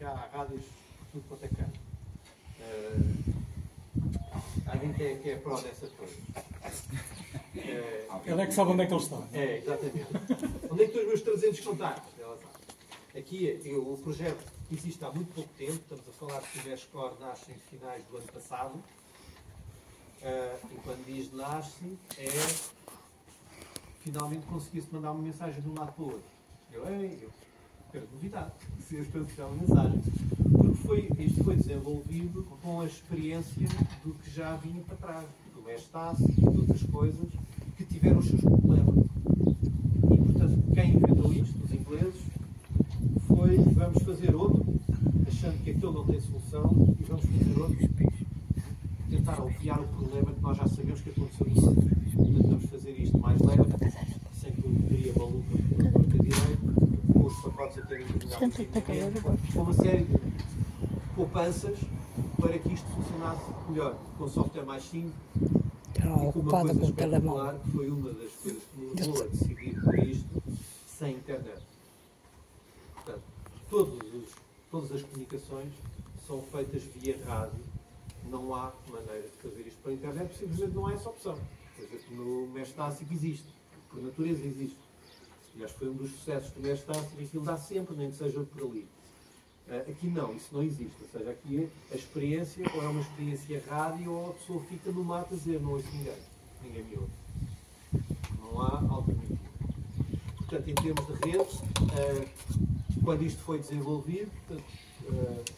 que há rádios tudo quanto é cá. Alguém que é pró dessa coisa. Ele é que sabe onde é que ele está. É, exatamente. Onde é que estão os meus 300 contactos? Aqui o projeto existe há muito pouco tempo, estamos a falar que o Mescore nasce em finais do ano passado. E quando diz nasce, é finalmente conseguir-se mandar uma mensagem de um lado para o outro. Eu quero duvidar se as pessoas tiveram mensagem. Porque isto foi desenvolvido com a experiência do que já vinha para trás, do Mestácio e de outras coisas que tiveram os seus problemas. E, portanto, quem inventou isto, os ingleses, foi vamos fazer outro, achando que aquele não tem solução, e vamos fazer outro. Tentar obviar o problema que nós já sabemos que aconteceu no mundo. Tentamos fazer isto mais leve, sem porcaria maluca pela porta direita, com os pacotes a terem com uma série de poupanças para que isto funcionasse melhor, com software mais simples e com uma coisa espetacular, que foi uma das coisas que me levou a decidir por isto, sem internet. Portanto, todas as comunicações são feitas via rádio. Não há maneira de fazer isto pela internet, simplesmente não há essa opção. Por exemplo, no Mestácio existe, por natureza existe. Aliás, foi um dos sucessos do Mestácio e aquilo dá sempre, nem que seja por ali. Aqui não, isso não existe. Ou seja, aqui a experiência ou é uma experiência rádio ou a pessoa fica no mato a dizer não ouço ninguém me ouve. Não há alternativa. Portanto, em termos de rede, quando isto foi desenvolvido, portanto,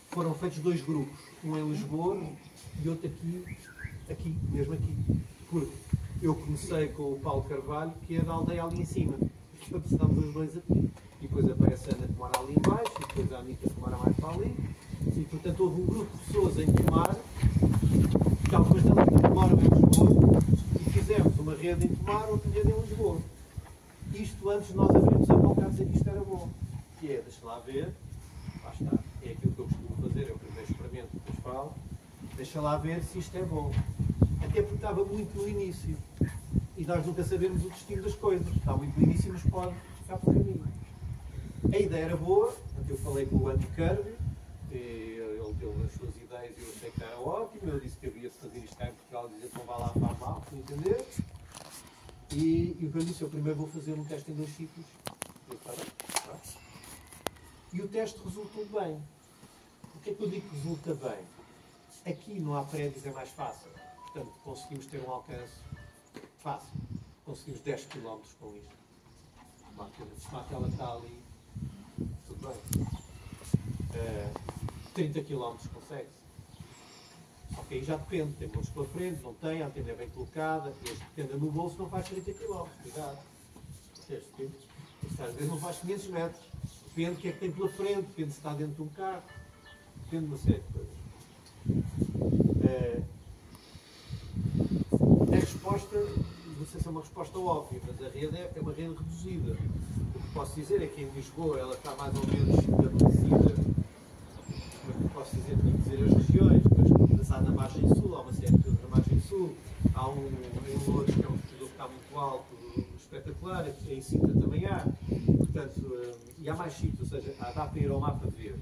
foram feitos 2 grupos, um em Lisboa e outro aqui, mesmo aqui. Porque eu comecei com o Paulo Carvalho, que é da aldeia ali em cima. Estamos os dois aqui. E depois aparece a Ana que mora ali em baixo, e depois a Anitta que mora mais para ali. E portanto houve um grupo de pessoas em Tomar, que algumas delas moram em Lisboa, e fizemos uma rede em Tomar, outra rede em Lisboa. Isto antes de nós abrirmos a boca a dizer que isto era bom. Que é, deixa lá ver, lá está. É aquilo que eu costumo fazer, eu primeiro experimento, depois falo, deixa lá ver se isto é bom. Até porque estava muito no início. E nós nunca sabemos o destino das coisas. Está muito no início, mas pode ficar pelo caminho. A ideia era boa, portanto, eu falei com o Andy Kirby, ele deu as suas ideias e eu achei que era ótimo. Eu disse que havia de fazer isto cá em Portugal, dizer que não vai lá faz mal, para entender. E o que eu disse, eu primeiro vou fazer um teste em 2 ciclos. E o teste resultou bem. O que é que eu digo que resulta bem? Aqui não há prédios, é mais fácil. Portanto, conseguimos ter um alcance fácil. Conseguimos 10 km com isto. Se a tela está ali, tudo bem. 30 km consegue-se. Só que aí já depende. Tem pontos pela frente, não tem, a antena é bem colocada. Este que anda no bolso não faz 30 km. Cuidado. Este às vezes não faz 500 metros. Depende do que é que tem pela frente, depende se está dentro de um carro. Depende de uma série de coisas. A resposta, não sei se é uma resposta óbvia, mas a rede é uma rede reduzida. O que posso dizer é que em Lisboa ela está mais ou menos estabelecida. Como é que posso dizer? Tenho que dizer as regiões, mas há na margem sul, há uma série de coisas na margem sul. Há um em Lourdes que é um servidor que está muito alto, espetacular, em Sintra também há. Portanto, e há mais sítios, ou seja, dá para ir ao mapa ver.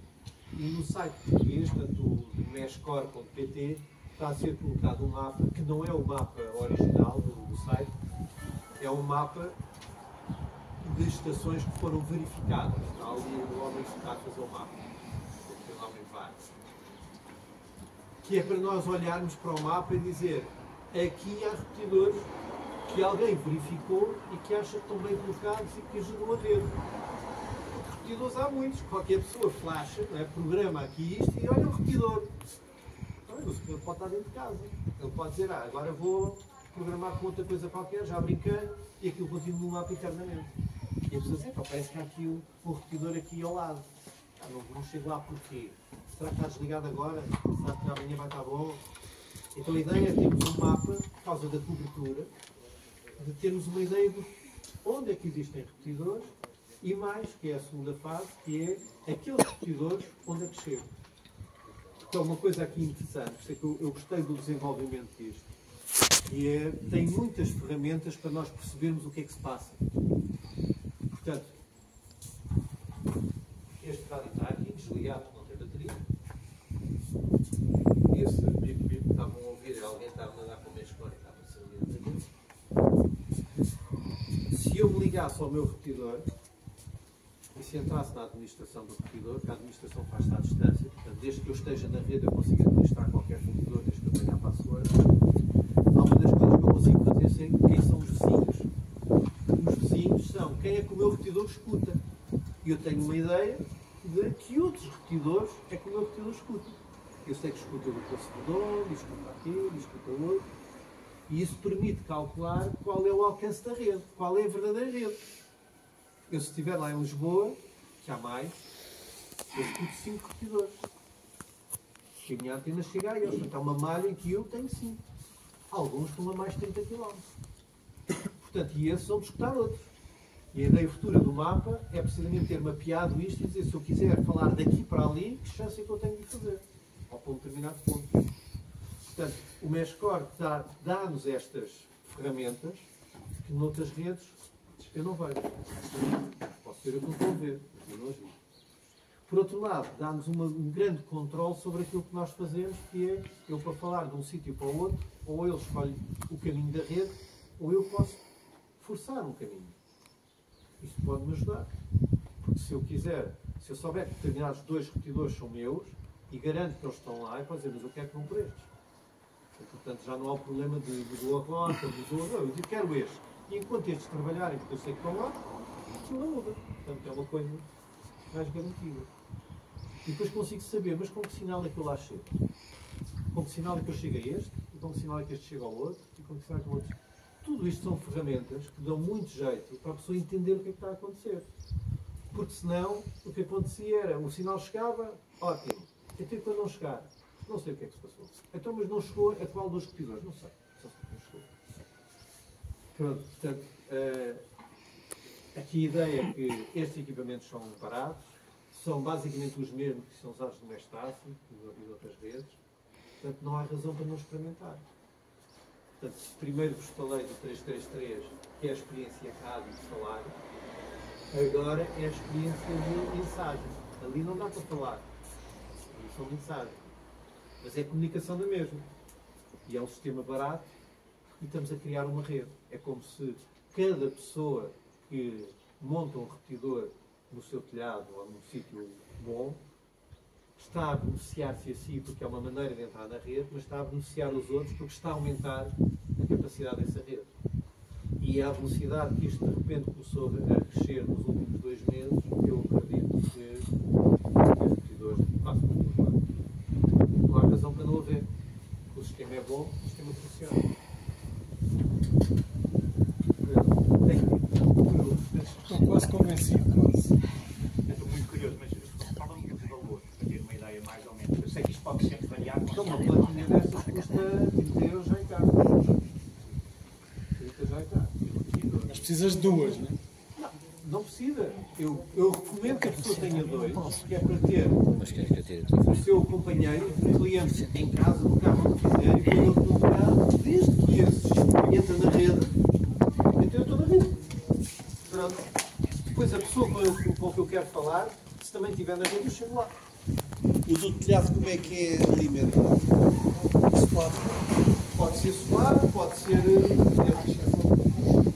E no site português, portanto, do mescore.pt, está a ser colocado um mapa que não é o mapa original do site, é um mapa de estações que foram verificadas. Há ali o homem que está a fazer o mapa, o homem vai. Que é para nós olharmos para o mapa e dizer, aqui há repetidores que alguém verificou e que acha que estão bem colocados e que ajudam a rede. Repetidores há muitos, qualquer pessoa flasha, não é? Programa aqui isto e olha o repetidor. O senhor pode estar dentro de casa. Ele pode dizer, agora vou programar com outra coisa qualquer, já brinquei, e aquilo continua no mapa internamente. E a pessoa diz, parece que há aqui um repetidor aqui ao lado. Não chego lá porquê? Será que está desligado agora? Será que amanhã vai estar bom? Então a ideia é termos um mapa, por causa da cobertura, de termos uma ideia de onde é que existem repetidores e mais, que é a segunda fase, que é aqueles repetidores onde é que chegam. Então uma coisa aqui interessante, por isso é que eu gostei do desenvolvimento disto, e tem muitas ferramentas para nós percebermos o que é que se passa. Portanto, este rádio está aqui, desligado, não tem bateria. Esse bip-bip que estavam a ouvir, alguém estava a mandar para o meio escuro e estava a ser lido. Se eu me ligasse ao meu repetidor e se entrasse na administração do repetidor, que a administração faz-se à distância, portanto, desde que eu esteja na rede eu consigo administrar qualquer repetidor, desde que eu tenha a password, há uma das coisas que eu consigo fazer sempre, quem são os vizinhos. Os vizinhos são quem é que o meu repetidor escuta. E eu tenho uma ideia de que outros repetidores é que o meu repetidor escuta. Eu sei que escuta do Poço Redondo, e escuta aquele, e escuta outro. E isso permite calcular qual é o alcance da rede, qual é a verdadeira rede. Eu, se estiver lá em Lisboa, que há mais, eu escuto 5 repetidores. E a minha antena chega a eles. Portanto, há uma malha em que eu tenho 5. Alguns estão a mais de 30 km. Portanto, e esses vão escutar outros. E a ideia futura do mapa é precisamente ter mapeado isto e dizer, se eu quiser falar daqui para ali, que chance é que eu tenho de fazer? Ao ponto determinado ponto. Portanto, o Mescore dá-nos estas ferramentas que noutras redes eu não vejo. Posso ver o que não estou a ver, eu não as vi. Por outro lado, dá-nos um grande controle sobre aquilo que nós fazemos, que é, eu para falar de um sítio para o outro, ou ele escolhe o caminho da rede, ou eu posso forçar um caminho. Isso pode-me ajudar. Porque se eu quiser, se eu souber que determinados 2 repetidores são meus, e garanto que eles estão lá, eu posso dizer, mas eu quero que não por estes. E, portanto, já não há o problema de mudou a rota, mudou a rota. Eu quero estes. E enquanto estes trabalharem, porque eu sei que estão lá, aquilo não muda. Portanto, é uma coisa mais garantida. E depois consigo saber, mas com que sinal é que eu lá chego? Com que sinal é que eu chego a este? E com que sinal é que este chega ao outro? E com que sinal é que o outro... Tudo isto são ferramentas que dão muito jeito para a pessoa entender o que é que está a acontecer. Porque senão, o que acontecia era, o sinal chegava, ótimo. Até quando não chegar, não sei o que é que se passou. Então, mas não chegou a qual dos repetidores? Não sei. Só sei que não chegou. Pronto, portanto, aqui a ideia é que estes equipamentos são baratos, são basicamente os mesmos que são usados no Mestácio e de outras redes. Portanto, não há razão para não experimentar. Portanto, primeiro vos falei do 333, que é a experiência rádio de falar. Agora é a experiência de mensagem. Ali não dá para falar. Ali são mensagens. Mas é comunicação da mesma. E é um sistema barato e estamos a criar uma rede. É como se cada pessoa que monta um repetidor no seu telhado ou num sítio bom está a beneficiar-se a si porque é uma maneira de entrar na rede, mas está a beneficiar os outros porque está a aumentar a capacidade dessa rede. E à velocidade que isto de repente começou a crescer nos últimos 2 meses, eu acredito que os repetidores passam muito claro. Não há razão para não haver. O sistema é bom, o sistema funciona. Estou quase convencido. Estou muito curioso, mas falam-me de valor, para ter uma ideia mais ou menos. Eu sei que isto pode sempre variar. Então, uma plaquinha destas custa 30 euros já em casa. 30 já em casa. Mas precisas de 2, não é? Não precisa. Eu recomendo que a pessoa tenha 2, que é para ter o seu companheiro, o cliente em casa, no carro onde quiser, e quando ele comprar, desde que esse entra na rede, então eu estou na rede. Pronto. Depois a pessoa com que eu quero falar, se também estiver na rede, eu chego lá. O do telhado como é que é alimentado? Solar. Pode ser solar, pode ser...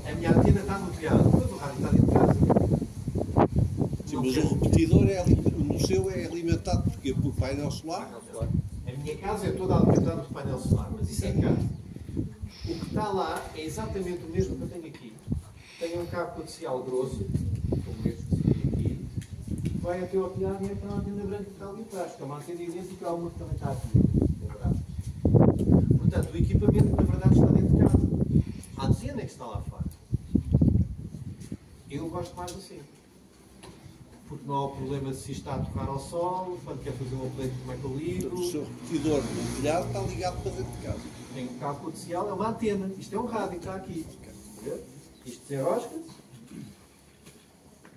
A minha antena está no telhado, mas o rádio está dentro de casa. Sim, mas o repetidor no seu é alimentado por painel solar? A minha casa é toda alimentada por painel solar, mas isso é em casa. O que está lá é exatamente o mesmo que eu tenho aqui. Tenho um cabo coaxial grosso, como este que se vê aqui, que vai até ao telhado e entra na antena branca que está ali atrás, que é uma antena idêntica a uma que também está aqui. Portanto, o equipamento na verdade está dentro de casa. A antena é que está lá fora. Eu gosto mais assim. Porque não há o problema se está a tocar ao sol, quando quer fazer um update, como é que eu ligo. O seu repetidor no telhado está ligado para dentro de casa. Tem um cabo coaxial, é uma antena. Isto é um rádio que está aqui. Isto desenrosca-se.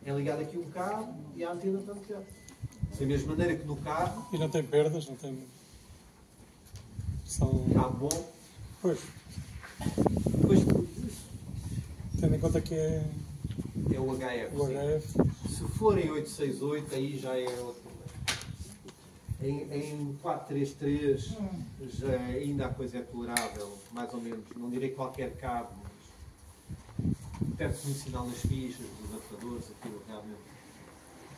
É ligado aqui um cabo e a antena está no telhado. Da mesma maneira que no carro. E não tem perdas, não tem... São... Cabo bom. Pois, Depois, tendo em conta que é é o HF. o HF. Se Se for em 868, aí já é outro problema. Em 433 já ainda a coisa é tolerável, mais ou menos. Não direi qualquer cabo, mas perde-se um sinal nas fichas dos adaptadores, aquilo realmente.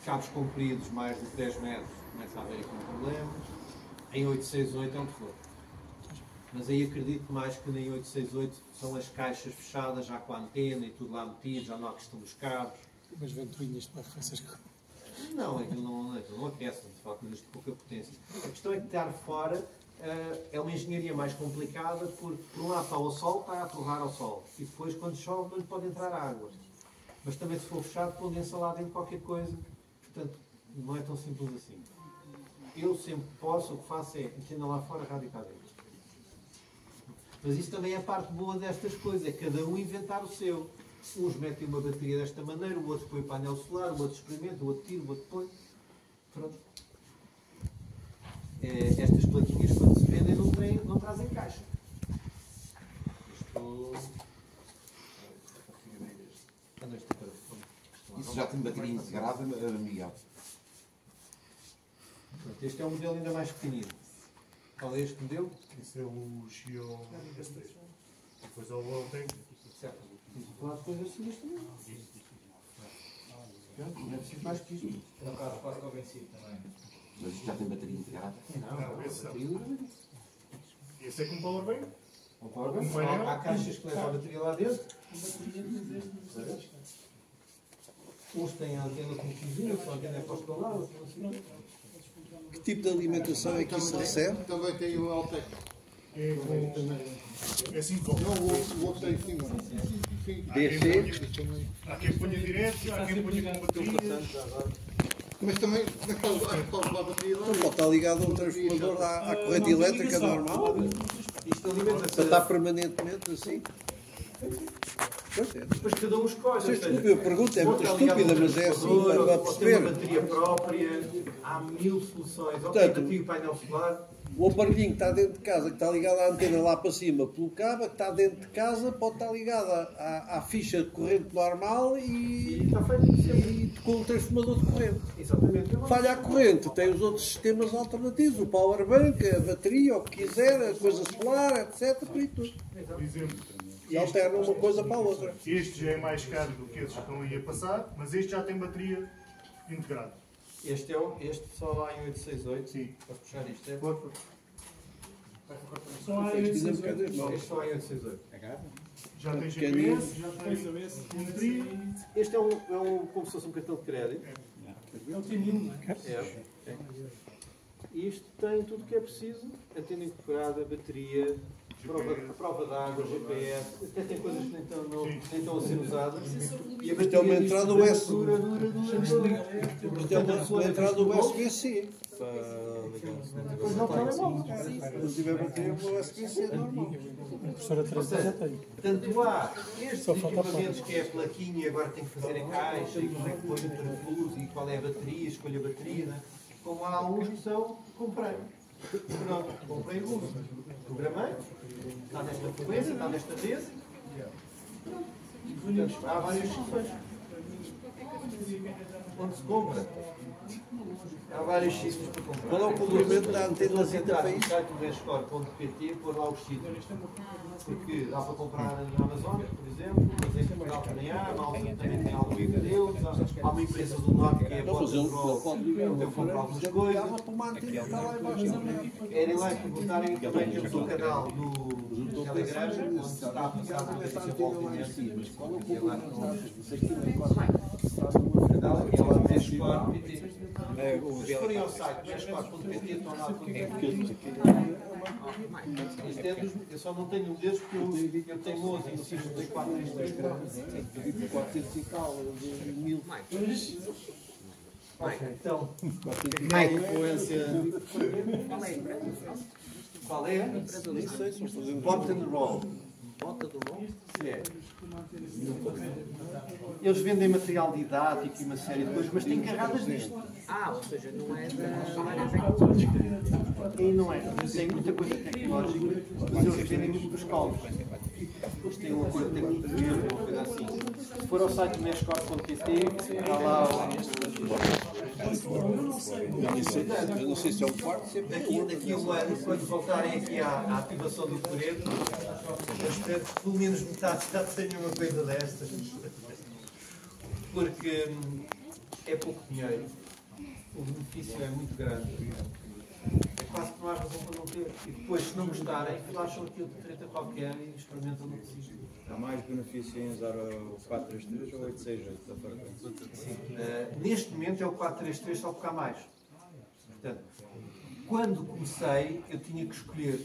Cabos compridos, mais de 10 metros, começa a haver aqui um problema. Em 868 é um terror. Mas aí acredito mais que em 868 são as caixas fechadas, já com a antena e tudo lá metido, já não há questão dos cabos. Umas ventoinhas para essas coisas. Não, aquilo não aquece, se fala coisas de pouca potência. A questão é que estar fora é uma engenharia mais complicada, porque por um lado está ao sol, está a torrar ao sol. E depois, quando chove, não lhe pode entrar água. Mas também, se for fechado, condensar lá dentro qualquer coisa. Portanto, não é tão simples assim. Eu sempre posso, o que faço é metendo lá fora, radical dentro. Mas isso também é a parte boa destas coisas, é cada um inventar o seu. Uns metem uma bateria desta maneira, o outro põe painel solar, o outro experimenta, o outro tira, o outro põe. Pronto. Estas plaquinhas, quando se vendem, não trazem caixa. Isso já tem bateria integrada, Miguel? Pronto, este é um modelo ainda mais pequenino. Qual é este modelo? Esse é o Xio S3. Depois ele tem. Certo. Temos a falar de coisas assim deste também. Não é preciso mais que isto. É um carro quase convencido também. Mas isto já tem bateria integrada? Não, esse não. Esse é com powerbank. Há caixas que levam a bateria lá dentro. Uns têm a antena com cozinha, outros a antena é posta lá, outros não sei. Que tipo de alimentação é que isso recebe? Também tem o Altec. É com. É 5 volts. Não, o outro tem 5. Há quem ponha direto, há quem ponha com bateria. Mas também pode levar a bateria lá. Pode estar ligado a um transformador à corrente elétrica normal. Isto alimenta-se. Para estar permanentemente assim. Pois é. Depois cada um escolhe. Sim, desculpe, eu pergunto, é muito estúpida, mas é assim para Ou tem uma perceber. bateria própria, há 1000 soluções. Ok, Portanto, bateria o painel solar. O aparelhinho que está dentro de casa, que está ligado à antena lá para cima pelo cabo, que está dentro de casa, pode estar ligado à ficha de corrente normal E está feito sempre. e com o transformador de corrente. Exatamente. Falha a corrente, tem os outros sistemas alternativos, o powerbank, a bateria, o que quiser, a coisa solar, etc. E tudo. Por exemplo, E alterna uma coisa para a outra. este já é mais caro do que esses que estão aí a passar, mas este já tem bateria integrada. Este só lá em 868. Sim. Para puxar isto, é? Só há Este esses. Este só em 868. Já tem Pequenino. GPS, já tem bateria. Este é como se fosse um cartão de crédito. É o T1000, não é? E isto tem tudo o que é preciso. Antena incorporada, bateria, prova de água, GPS. Até tem coisas que nem estão a ser usadas. E a Isto é uma bateria entrada disto USB. dura. Isto é uma entrada USB-C. Pois não, telemóvel. Se tiver bateria, uma USB-C normal. A professora Teresa já tem. Portanto, há estes Só falta a equipamentos que é a plaquinha, agora tem que fazer a caixa, e como é que põe o transfuse, e qual é a bateria, escolha a bateria, né? Como há alguns que são, comprei. Pronto, comprei o uso. Programei, está nesta frequência, está nesta rede. Portanto, há várias soluções. Onde se compra. Há vários sítios para comprar. Qual é o complemento da antenazita entrar para no isso? site do Vescore.pt e pôr lá os sítios. Porque dá para comprar na Amazon, por exemplo, mas em Portugal também há, na Alta também tem algum deles, há uma empresa do Norte que é a Não, mas ele Bottenroll, pode ligar eu compro algumas coisas. para uma antena que está lá embaixo. Querem lá perguntarem também, temos um canal no Telegram, onde se está a passar a notícia voltamente. E é lá que o canal que é o Vescore.pt. Se forem ao site Vescore.pt estão lá tudo. Eu só não tenho um desses porque eu tenho 11 e insisto em 433. 400 e tal, 1000. Então, qual é? Nem sei se vou fazer um Bottenroll. É. Eles vendem material didático e uma série de coisas, mas têm carradas disto. Ou seja, não é da área tecnológica. E não é. Tem muita coisa tecnológica, mas eles vendem muito dos calvos. Eles têm um acordo técnico de uma coisa assim. Se for ao site mescore.pt, está lá Eu não sei se é um quarto, se é daqui a um ano, quando voltarem aqui à ativação do Coreto, eu espero que pelo menos metade já tenha uma coisa destas. Porque é pouco dinheiro, o benefício é muito grande. É quase que não há razão para não ter. E depois, se não gostarem, flasham aquilo de treta qualquer e experimentam no que existe. Há mais benefício em usar o 433 ou o 868 da frequência? Neste momento é o 433, só porque há mais. Portanto, quando comecei, eu tinha que escolher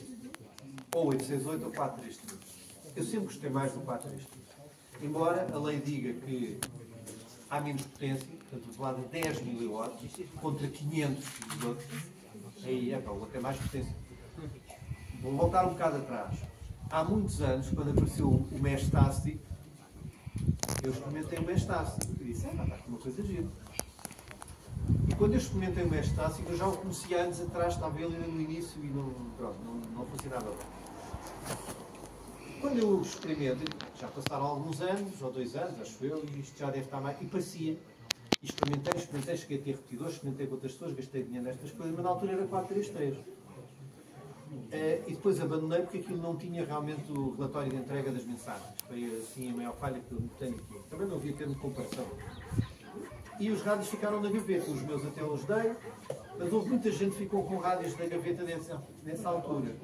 ou 868 ou 433. Eu sempre gostei mais do 433. Embora a lei diga que há menos potência, portanto, estou a falar de 10 mW contra 500 dos outros. Aí, o outro tem mais potência. Vou voltar um bocado atrás. Há muitos anos, quando apareceu o Mesh Tastic, eu experimentei o Mesh Tastic. Eu disse, está aqui uma coisa gira. E quando eu experimentei o Mesh Tastic, eu já o conhecia anos atrás, estava ele no início e não funcionava bem. Quando eu experimentei, já passaram alguns anos, ou 2 anos, acho eu, e isto já deve estar mais. E parecia. E experimentei, cheguei a ter repetidores, experimentei com outras pessoas, gastei dinheiro nestas coisas, mas na altura era 433. E depois abandonei porque aquilo não tinha realmente o relatório de entrega das mensagens. Foi assim a maior falha que eu tenho aqui. Também não havia termo de comparação. E os rádios ficaram na gaveta, os meus até os dei, mas houve muita gente que ficou com rádios da gaveta nessa altura.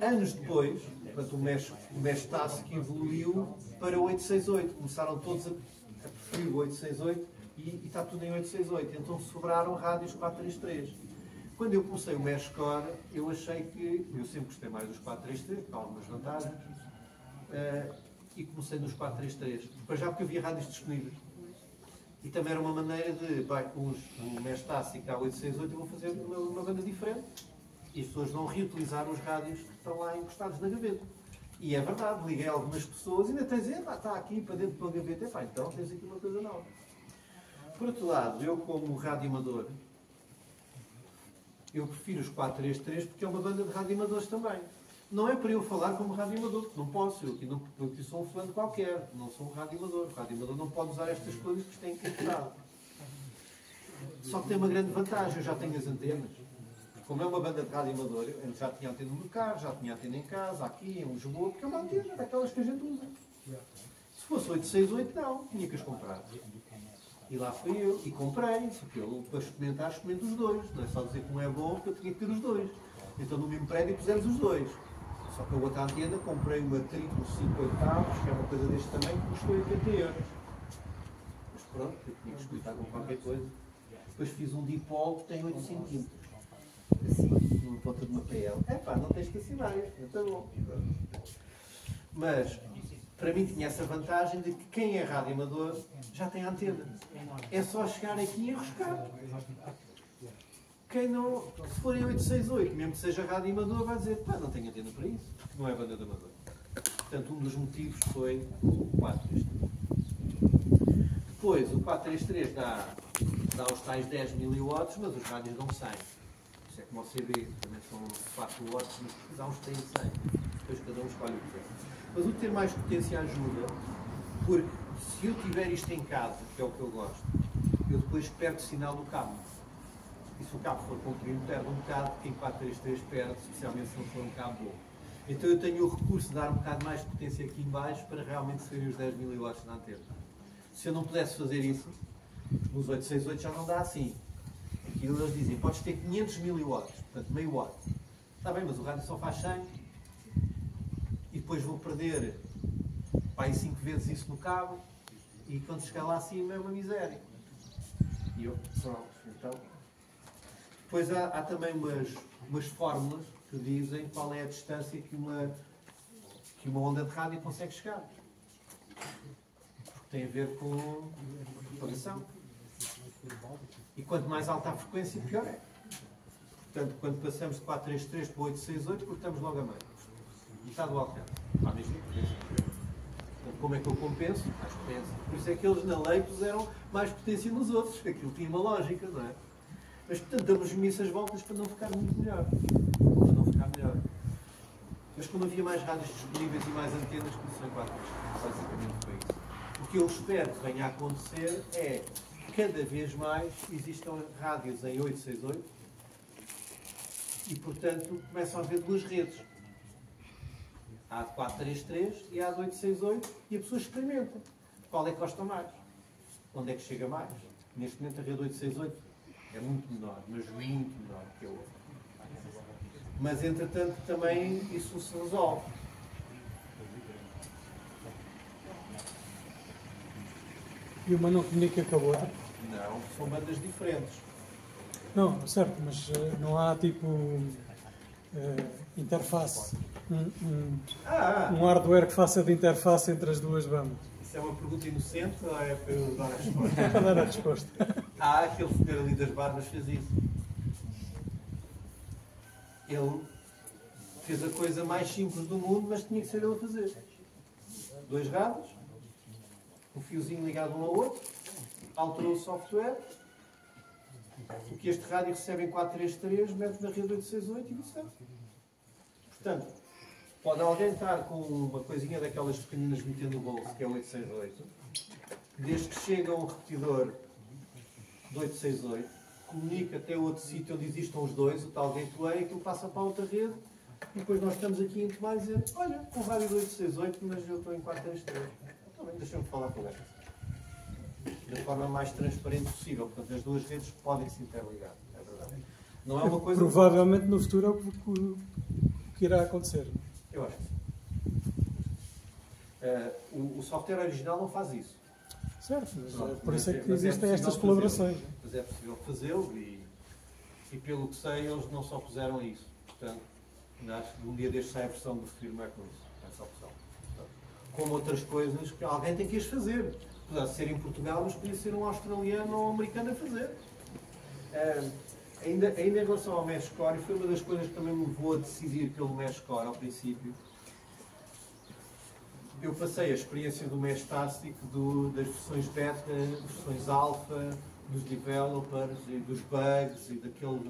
Anos depois, portanto, o Mesh Tastic evoluiu para o 868. Começaram todos a preferir o 868 e está tudo em 868. Então sobraram rádios 433. Quando eu comecei o Meshcore, eu achei que... Eu sempre gostei mais dos 433, com algumas vantagens. E comecei nos 433. Depois já porque havia rádios disponíveis. E também era uma maneira de... com o Mesh Tastic a 868 eu vou fazer uma banda diferente. E as pessoas vão reutilizar os rádios que estão lá encostados na gaveta. E é verdade, liguei a algumas pessoas e ainda tens a dizer, está aqui para dentro da gaveta. Então tens aqui uma coisa nova. Por outro lado, eu como radioamador, eu prefiro os 433 porque é uma banda de radioamadores também. Não é para eu falar como radioamador, porque não posso. Eu aqui sou um fulano qualquer, não sou um radioamador. O radioamador não pode usar estas coisas que têm que entrar. Só que tem uma grande vantagem, eu já tenho as antenas. Como é uma banda de radioamador, eu já tinha antena no carro, já tinha antena em casa, aqui em Lisboa, porque é uma antena daquelas que a gente usa. Se fosse 868, não, tinha que as comprar. E lá fui eu, e comprei, porque eu, para experimentar, experimento os dois. Não é só dizer que um é bom, porque eu tinha que ter os dois. Então no mesmo prédio pusemos os dois. Só que a outra antena, comprei uma triplo 5 oitavos, que é uma coisa deste tamanho, que custou 80 €. Mas pronto, eu tinha que explicar com qualquer coisa. Depois fiz um dipolo que tem 8 cm. Assim, numa ponta de uma PL. Não tens que assinar, está bom. Mas, para mim tinha essa vantagem de que quem é radioamador já tem antena. É só chegar aqui e enroscar. Quem não, se for em 868, mesmo que seja radioamador, vai dizer, não tenho antena para isso, porque não é banda de amador. Portanto, um dos motivos foi o 433. Depois, o 433 dá os tais 10 mW, mas os rádios dão 100. Isso é como o CD, também são 4 watts, mas dá uns 100 e 100. Depois cada um escolhe o que quer. Mas o ter mais potência ajuda, porque se eu tiver isto em casa, que é o que eu gosto, eu depois perdo sinal do cabo. E se o cabo for comprido, perde um bocado, porque em 433 perde, especialmente se não for um cabo bom. Então eu tenho o recurso de dar um bocado mais de potência aqui em baixo para realmente serem os 10 mW na antena. Se eu não pudesse fazer isso, nos 868 já não dá assim. Aquilo eles dizem, podes ter 500 mW, portanto meio watt. Está bem, mas o rádio só faz 100. E depois vou perder aí 5 vezes isso no cabo e quando chegar lá acima é uma miséria. E eu, pronto, então... Depois há também umas fórmulas que dizem qual é a distância que uma onda de rádio consegue chegar. Porque tem a ver com propagação. E quanto mais alta a frequência, pior é. Portanto, quando passamos de 433 para 868, cortamos logo a meio. E está do alcance. Para a mesma potência. Portanto, como é que eu compenso? Mais potência. Por isso é que eles na lei puseram mais potência nos outros, porque aquilo tinha uma lógica, não é? Mas, portanto, damos imensas voltas para não ficar muito melhor. Para não ficar melhor. Mas como havia mais rádios disponíveis e mais antenas, começou em 4 meses. Basicamente foi isso. O que eu espero que venha a acontecer é que cada vez mais existam rádios em 868 e, portanto, começam a haver duas redes. Há de 433 e há de 868 e a pessoa experimenta. Qual é que gosta mais? Onde é que chega mais? Neste momento a rede 868 é muito menor, mas muito menor que a outra. Mas, entretanto, também isso se resolve. E uma não comunica com a outra? Não, são bandas diferentes. Não, certo, mas não há tipo interface. Um hardware que faça de interface entre as duas bandas. Isso é uma pergunta inocente ou é para eu dar a resposta? É para dar a resposta. Aquele senhor ali das barbas fez isso. Ele fez a coisa mais simples do mundo, mas tinha que ser ele a fazer. 2 rádios, um fiozinho ligado um ao outro, alterou o software, o que este rádio recebe em 433, mete na rede 868 e vice-versa. Portanto, pode alguém estar com uma coisinha daquelas pequeninas metendo no bolso, que é o 868, desde que chega a um repetidor de 868, comunica até outro sítio onde existam os dois, o tal gateway, aquilo passa para a outra rede, e depois nós estamos aqui em Tomar e dizer, olha, com rádio de 868, mas eu estou em 433. Então bem, deixa-me falar com ela. Da forma mais transparente possível, portanto as duas redes podem se interligar, é verdade. Não é uma coisa... Provavelmente no futuro é o que irá acontecer. Eu acho que sim. O software original não faz isso. Certo, mas Pronto, por isso é que mas existem estas possível colaborações. fazê-lo. Mas é possível fazê-lo e pelo que sei, eles não só puseram isso. Portanto, acho que um dia deste sai a versão do firmware com isso, essa opção. Portanto, como outras coisas que alguém tem que as fazer. Podia ser em Portugal, mas podia ser um australiano ou um americano a fazer. Ainda em relação ao Meshcore, e foi uma das coisas que também me levou a decidir pelo Meshcore ao princípio. Eu passei a experiência do Meshtastic, das versões beta, das versões alfa, dos developers e dos bugs e daquela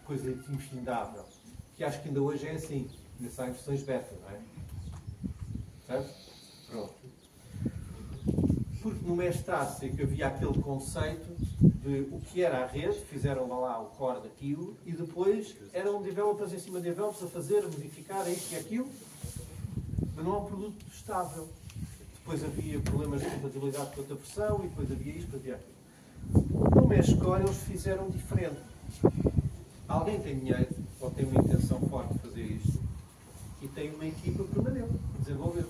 coisa infindável. Que acho que ainda hoje é assim. Ainda saem versões beta, não é? Certo? Pronto. Porque no Meshtastic havia aquele conceito de o que era a rede, fizeram lá o core daquilo, e depois eram developers em cima de developers a fazer, a modificar isto e aquilo, mas não é um produto estável. Depois havia problemas de compatibilidade com outra versão, e depois havia isto, havia aquilo. No Meshcore eles fizeram diferente. Alguém tem dinheiro, ou tem uma intenção forte de fazer isto, e tem uma equipa permanente, de desenvolver.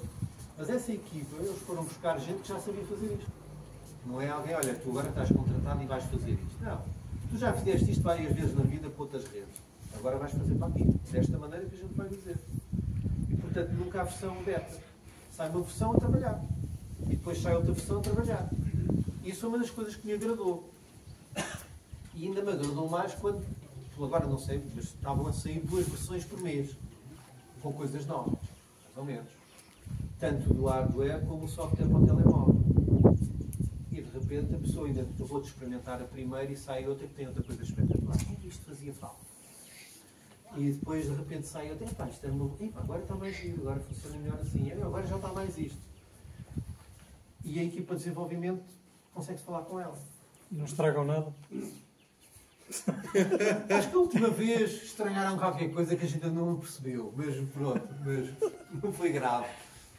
Mas essa equipa, eles foram buscar gente que já sabia fazer isto. Não é alguém, olha, tu agora estás contratado e vais fazer isto. Não. Tu já fizeste isto várias vezes na vida para outras redes. Agora vais fazer para aqui. Desta maneira que a gente vai dizer. E, portanto, nunca há versão beta. Sai uma versão a trabalhar. E depois sai outra versão a trabalhar. E isso é uma das coisas que me agradou. E ainda me agradou mais quando, agora não sei, mas estavam a sair 2 versões por mês. Com coisas novas. Mais ou menos. Tanto do hardware como o software para o telemóvel. E de repente a pessoa ainda acabou de experimentar a primeira e sai outra que tem outra coisa espetacular. Isto fazia falta. E depois de repente sai outra, epá, isto é novo. Epá, agora está mais giro, agora funciona melhor assim. Agora já está mais isto. E a equipa de desenvolvimento consegue-se falar com ela. Não estragam nada. Acho que a última vez estranharam qualquer coisa que a gente ainda não percebeu. Mas pronto, mas não foi grave.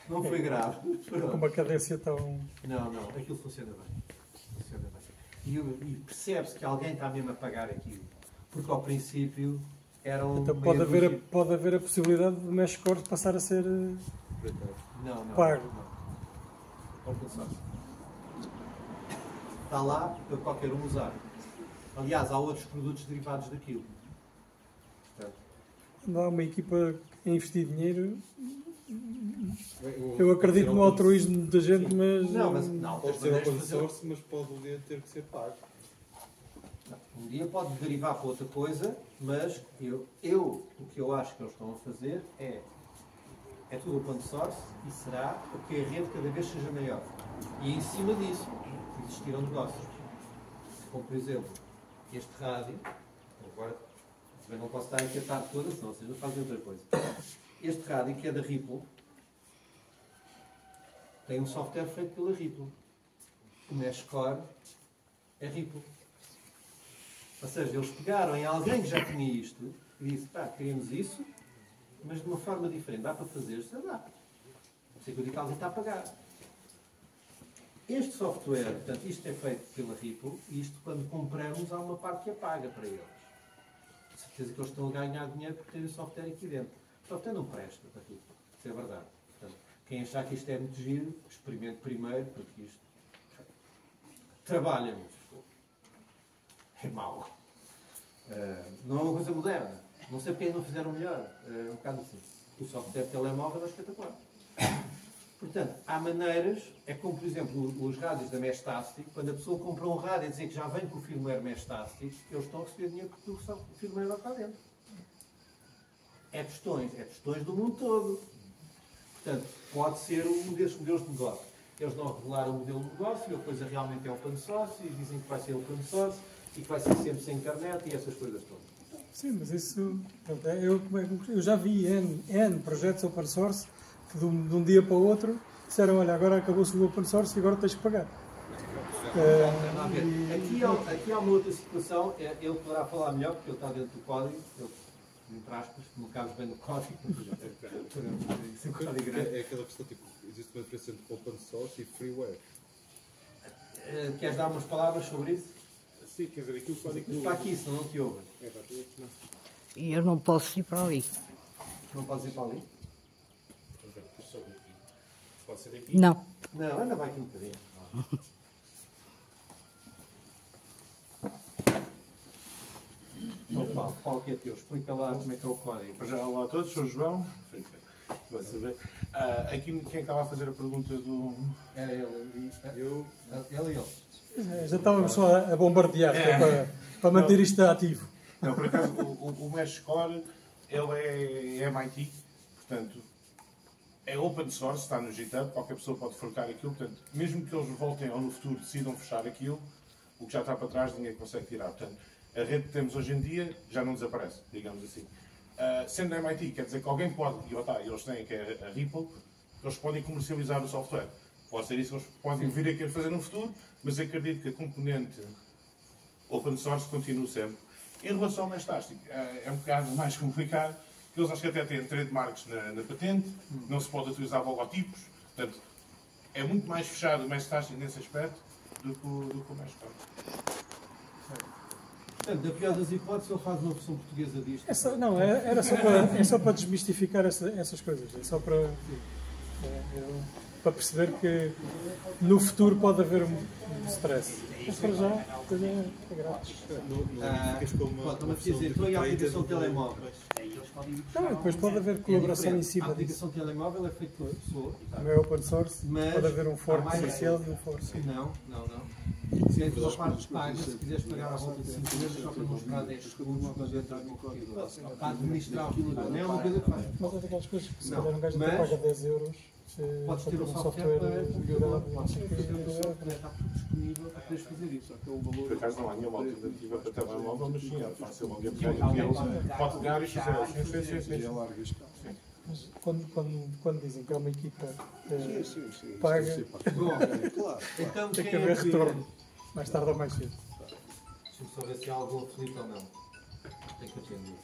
Não foi grave. Com uma cadência tão... Não, aquilo funciona bem. Funciona bem. E percebe-se que alguém está mesmo a pagar aquilo. Porque ao princípio eram... Então pode haver a possibilidade de Meshcore passar a ser pago. Não pensar. Está lá para qualquer um usar. Aliás, há outros produtos derivados daquilo. Portanto, Não há uma equipa a investir dinheiro... Eu acredito no altruísmo da gente, mas... Não, pode ser open source, mas pode um dia ter que ser pago. Um dia pode derivar para outra coisa, mas o que eu acho que eles estão a fazer é tudo open source e será porque a rede cada vez seja maior. E em cima disso existirão negócios. Como, por exemplo, este rádio, agora Também não posso estar aqui a tarde toda, senão vocês não fazem outra coisa. Este rádio, que é da Ripple, tem um software feito pela Ripple. O Meshcore é Ripple. Ou seja, eles pegaram em alguém que já tinha isto e disse, pá, queremos isso, mas de uma forma diferente. Dá para fazer? Dá. Não sei que o Digital está a pagar. Este software, portanto, isto é feito pela Ripple e isto, quando compramos, há uma parte que é paga para eles. De certeza que eles estão a ganhar dinheiro por terem o software aqui dentro. O software não presta para Ripple. Isso é verdade. Portanto, quem achar que isto é muito giro, experimente primeiro, porque isto trabalha muito. É mau. Não é uma coisa moderna. Não sei porque não fizeram melhor. É um bocado assim. O software de telemóvel é espetacular. Portanto, há maneiras, é como, por exemplo, os rádios da Mestastic, quando a pessoa compra um rádio e dizer que já vem com o firmware Mestastic, eles estão a receber dinheiro porque o firmware lá está dentro. É tostões do mundo todo. Portanto, pode ser um desses modelos de negócio. Eles não revelaram o modelo de negócio, e a coisa realmente é open source, e dizem que vai ser open source, e que vai ser sempre sem internet, e essas coisas todas. Sim, mas isso... Eu já vi N projetos open source que de um dia para o outro disseram, olha, agora acabou-se o open source e agora tens de pagar. Aqui há uma outra situação, ele poderá falar melhor, porque ele está dentro do código, entre aspas, no caso bem no código. É aquela questão, tipo, existe uma diferença entre open source e freeware. Queres dar umas palavras sobre isso? Sim, quer dizer, aqui o código... Está aqui, senão não te ouvem. E eu não posso ir para ali. Não podes ir para ali? Pode ser aqui? Não. Não, ainda vai aqui um bocadinho. Então, Paulo, que é teu? Explica lá como é que é o código. Já olá a todos, sou o João. Vai saber. Aqui quem estava a fazer a pergunta do... Era ele. Ele e ele. Já estávamos só a bombardear para manter isto ativo. Não, por acaso, o Meshcore, ele é MIT, portanto, é open source, está no GitHub, qualquer pessoa pode forcar aquilo, portanto, mesmo que eles voltem ou no futuro decidam fechar aquilo, o que já está para trás ninguém consegue tirar. Portanto, a rede que temos hoje em dia já não desaparece, digamos assim. Sendo MIT, quer dizer que alguém pode, e eles têm, que é a Ripple, eles podem comercializar o software. Pode ser isso que eles podem vir a querer fazer no futuro, mas acredito que a componente open source continua sempre. Em relação ao Mestastic, é um bocado mais complicado, porque eles acho que até têm trademarks na patente, não se pode utilizar logotipos, portanto, é muito mais fechado o Mestastic nesse aspecto do que o Meshcore. Portanto, na pior das hipóteses, ele faz uma versão portuguesa disto. É só para desmistificar essas coisas. É só para perceber que no futuro pode haver um stress. Mas para já, a coisa é grátis. Pode dizer, estou aí a aplicação de telemóveis. Não, depois pode haver colaboração em cima disso. A aplicação de telemóvel é feita por pessoa. Não é open source, mas pode haver um foro comercial e um foro. Não. Se é a parte paga, se quiseres pagar à volta de 5 euros, só para mostrar 10 segundos quando entrar no corredor. Para administrar o corredor. Não é uma coisa que faz. Mas é daquelas coisas que se calhar um gajo até paga 10 euros. Podes ter um software para podes fazer o software, está disponível para poderes fazer isso. Só que é o valor. Por acaso não há nenhuma alternativa para telemóvel, mas sim, é fácil. Alguém pode pegar e fazer. Sim. Mas quando dizem que é uma equipa paga, Então, tem que haver retorno, mais tarde ou mais cedo. Deixa-me só ver se há algum aflito ou não. Tem que atender.